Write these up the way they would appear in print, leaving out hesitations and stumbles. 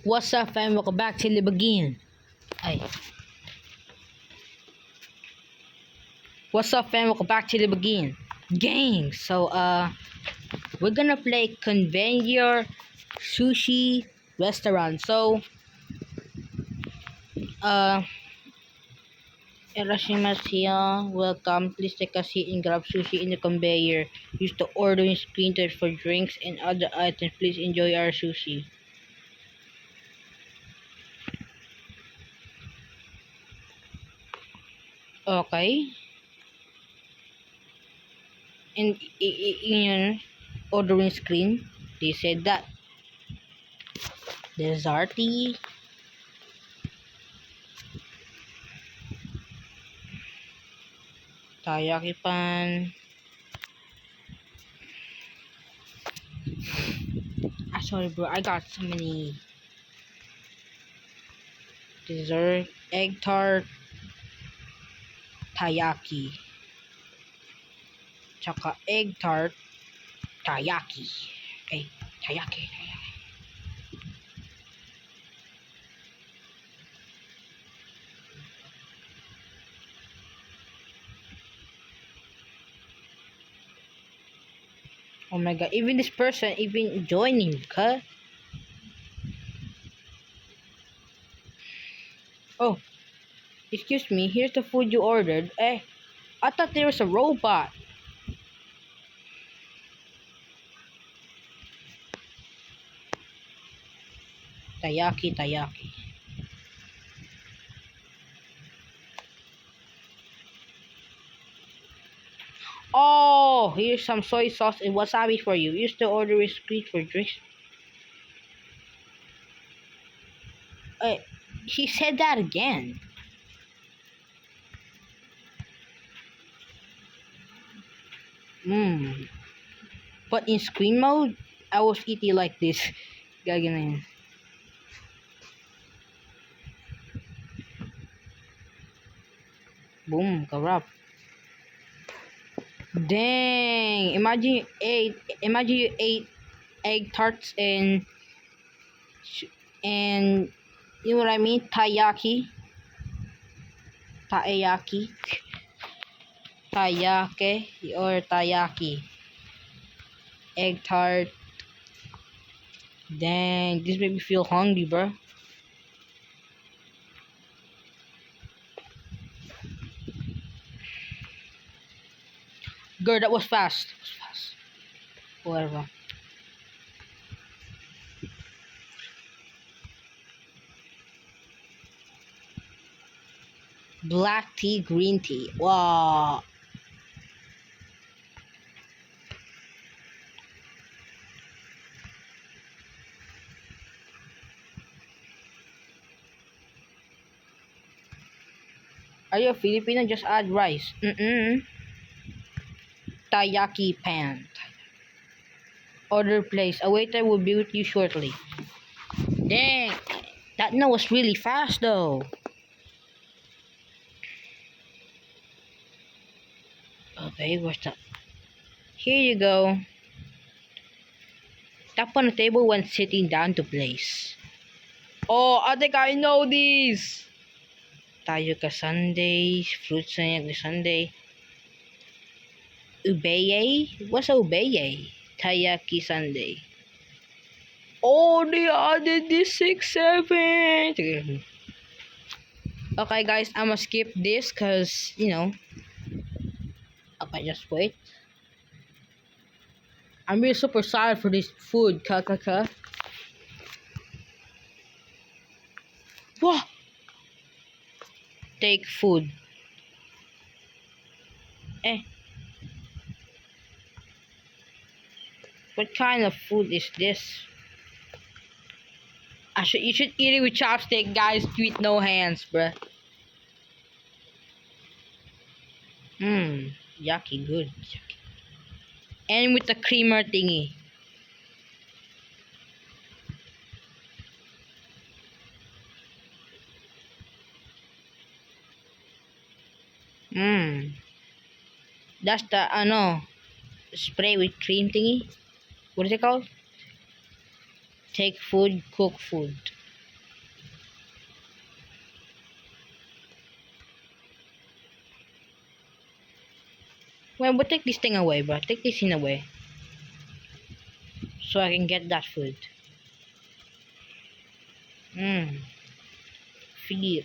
What's up, fam? Welcome back to Live Again. Ay. What's up, fam? Welcome back to Live Again. Gang. So, we're gonna play Conveyor Sushi Restaurant. So, Irashimasu, welcome. Please take a seat and grab sushi in the conveyor. Use the ordering screen to for drinks and other items. Please enjoy our sushi. Okay. And in ordering screen, they said that desserty, taiyaki pan. Sorry, bro. I got so many dessert, egg tart, taiyaki, tsaka egg tart, taiyaki. Okay, taiyaki. Oh my god, even this person even joining, huh? Oh, excuse me, here's the food you ordered. I thought there was a robot. Taiyaki. Oh, here's some soy sauce and wasabi for you. Use the ordering screen for drinks. He said that again. But in screen mode, I was eating like this. Gaganin. Boom, corrupt. Dang! Imagine you ate egg tarts and you know what I mean? Taiyaki, or taiyaki, egg tart. Dang! This made me feel hungry, bro. Girl, that was fast. Whatever. Black tea, green tea. Wow. Are you a Filipino? Just add rice. Taiyaki pan. Order placed. A waiter will be with you shortly. Dang. That no was really fast though. Okay, what's that? Here you go. Tap on the table when sitting down to place. Oh, I think I know these. Tayo ka sundae, fruit sundae. Ubeye? What's ubeye? Taiyaki sundae. Oh, they added this 6, 7. Okay, guys, I'm gonna skip this because, you know. Okay, just wait. I'm really super sorry for this food, ka. What? Take food. What kind of food is this? You should eat it with chopstick, guys. With no hands, bruh. Yucky, good. Yucky. And with the creamer thingy. That's the spray with cream thingy. What is it called? Take food, cook food. Well, but take this thing away, bro. Take this thing away. So I can get that food. Feed it.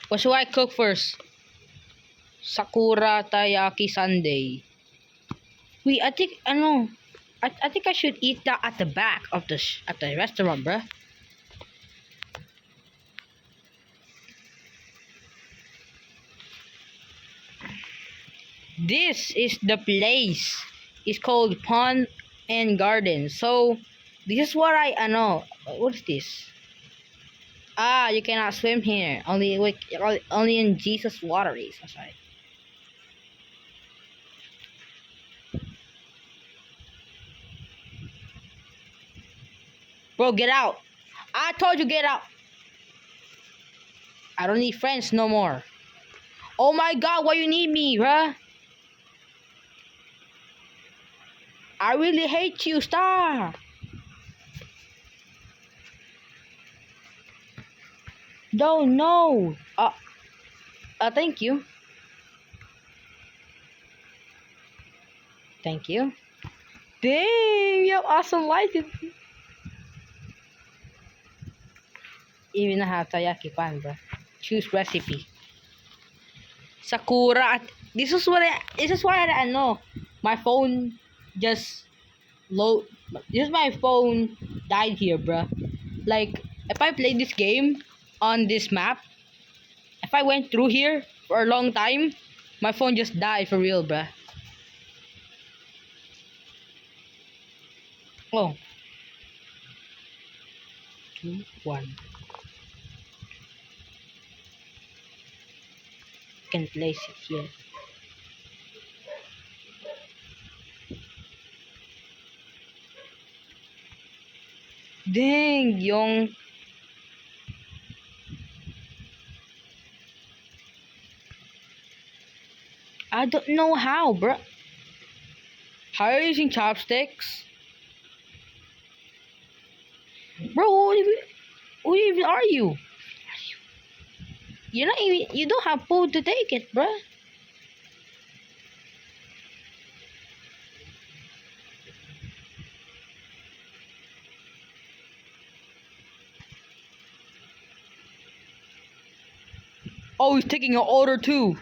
What should I cook first? Sakura Taiyaki Sundae. Wait, I think I think I should eat that at the back of at the restaurant, bruh. This is the place. It's called Pond and Garden. So this is what I know. What is this? Ah, you cannot swim here. Only in Jesus wateries. That's right. Bro, get out. I told you get out. I don't need friends no more. Oh my god, why you need me, bruh? I really hate you, Star. No. Thank you. Thank you. Dang, you have awesome lighting. Even I have Taiyaki pan, bro. Choose recipe. Sakura. This is why I know. My phone just load. This is my phone died here, bro. Like if I play this game on this map, if I went through here for a long time, my phone just died for real, bro. Oh. 2, 1. Can place it here. Dang, yung I don't know how, bro. How are you using chopsticks? Bro, who even are you? You're not even, you don't have food to take it, bro. Oh, he's taking an order too.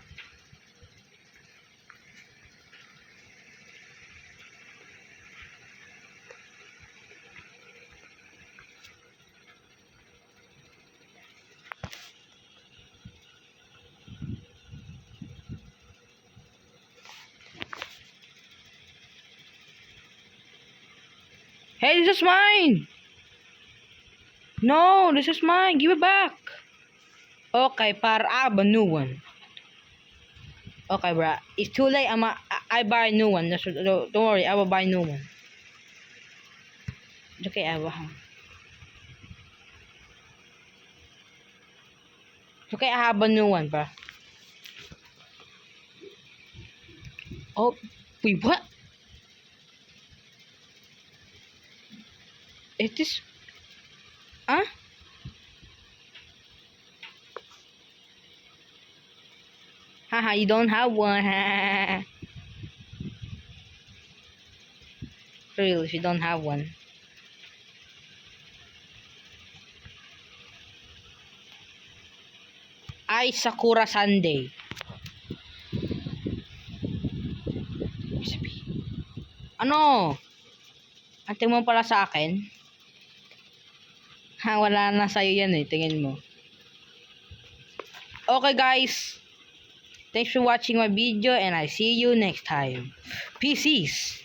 Hey, this is mine. No, this is mine. Give it back. Okay, para I have a new one. Okay, bro. It's too late. I buy a new one. Don't worry. I will buy a new one. It's okay, I will have. It's okay, I have a new one, bro. Oh, wait, what? Is this? Huh? Haha, you don't have one. Real, if you don't have one. Ay, Sakura Sunday. Ano? Ate mo pala sa akin? Ha, wala na sa'yo yan eh. Tingin mo. Okay, guys. Thanks for watching my video and I see you next time. Peace.